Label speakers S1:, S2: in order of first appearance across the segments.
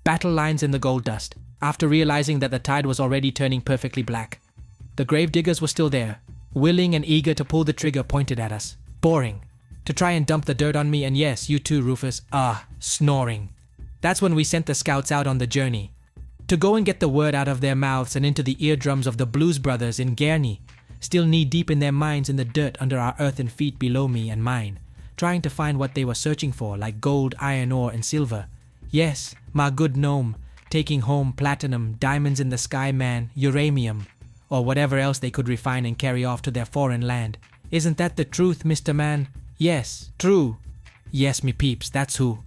S1: battle lines in the gold dust, after realizing that the tide was already turning perfectly black. The gravediggers were still there, willing and eager to pull the trigger pointed at us. Boring. To try and dump the dirt on me, and yes, you too, Rufus. Snoring. That's when we sent the scouts out on the journey, to go and get the word out of their mouths and into the eardrums of the Blues Brothers in Guernsey, still knee-deep in their minds in the dirt under our earthen feet below me and mine, trying to find what they were searching for, like gold, iron ore, and silver. Yes, my good gnome, taking home platinum, diamonds in the sky, man, uranium, or whatever else they could refine and carry off to their foreign land. Isn't that the truth, Mr. Man? Yes, true. Yes, me peeps, that's who.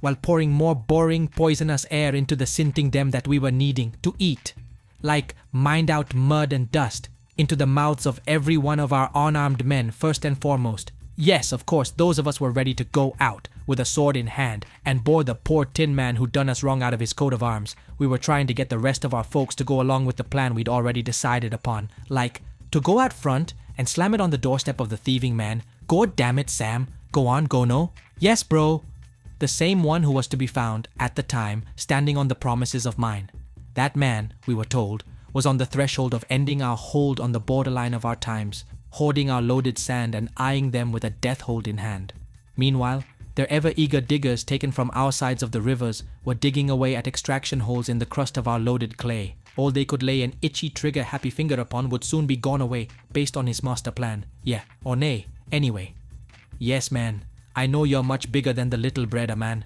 S1: While pouring more boring, poisonous air into the sinting them that we were needing to eat. Like mined out mud and dust into the mouths of every one of our unarmed men first and foremost. Yes, of course, those of us were ready to go out with a sword in hand and bore the poor tin man who'd done us wrong out of his coat of arms. We were trying to get the rest of our folks to go along with the plan we'd already decided upon. Like, to go out front and slam it on the doorstep of the thieving man. God damn it, Sam. Go on, Gono. Yes, bro. The same one who was to be found, at the time, standing on the promises of mine. That man, we were told, was on the threshold of ending our hold on the borderline of our times, hoarding our loaded sand and eyeing them with a death hold in hand. Meanwhile, their ever-eager diggers taken from our sides of the rivers were digging away at extraction holes in the crust of our loaded clay. All they could lay an itchy trigger happy finger upon would soon be gone away, based on his master plan. Yeah, or nay, anyway. Yes, man. I know you're much bigger than the little breader, man.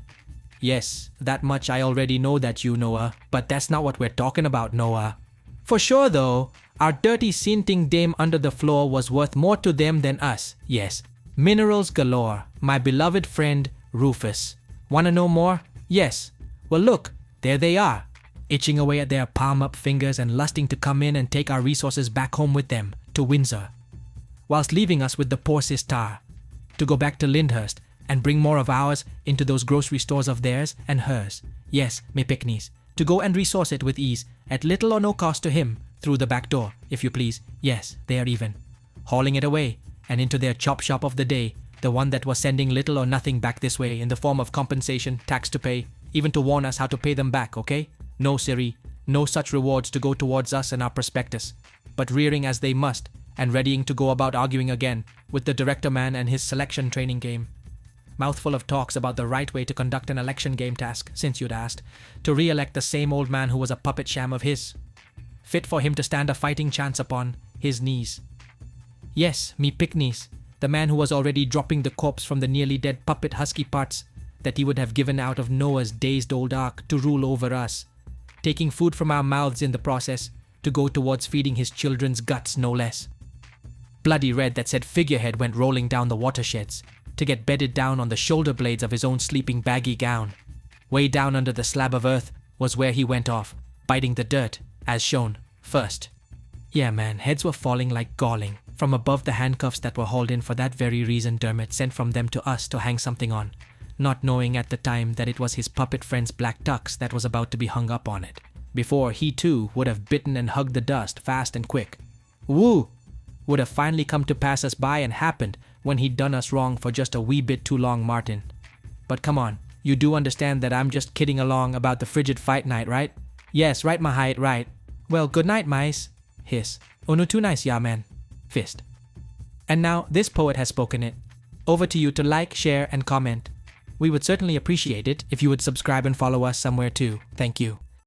S1: Yes, that much I already know that you, Noah, but that's not what we're talking about, Noah. For sure, though, our dirty sinting dame under the floor was worth more to them than us. Yes, minerals galore, my beloved friend, Rufus. Wanna know more? Yes. Well, look, there they are, itching away at their palm-up fingers and lusting to come in and take our resources back home with them, to Windsor, whilst leaving us with the poor sister, to go back to Lyndhurst and bring more of ours into those grocery stores of theirs and hers. Yes, me picknies, to go and resource it with ease, at little or no cost to him, through the back door, if you please. Yes, they are even, hauling it away, and into their chop shop of the day, the one that was sending little or nothing back this way in the form of compensation, tax to pay, even to warn us how to pay them back, okay? No, Siri, no such rewards to go towards us and our prospectus, but rearing as they must, and readying to go about arguing again with the director man and his selection training game. Mouthful of talks about the right way to conduct an election game task, since you'd asked, to re-elect the same old man who was a puppet sham of his, fit for him to stand a fighting chance upon his knees. Yes, me picknies, the man who was already dropping the corpse from the nearly dead puppet husky parts that he would have given out of Noah's dazed old ark to rule over us, taking food from our mouths in the process to go towards feeding his children's guts, no less. Bloody red that said figurehead went rolling down the watersheds to get bedded down on the shoulder blades of his own sleeping baggy gown. Way down under the slab of earth was where he went off, biting the dirt, as shown, first. Yeah, man, heads were falling like galling from above the handcuffs that were hauled in for that very reason Dermot sent from them to us to hang something on, not knowing at the time that it was his puppet friend's black tux that was about to be hung up on it, before he too would have bitten and hugged the dust fast and quick. Woo! Would have finally come to pass us by and happened when he'd done us wrong for just a wee bit too long, Martin. But come on, you do understand that I'm just kidding along about the frigid fight night, right? Yes, right, my height, right. Well, good night, mice. Hiss. Unu too nice, ya man. Fist. And now, this poet has spoken it. Over to you to like, share, and comment. We would certainly appreciate it if you would subscribe and follow us somewhere too. Thank you.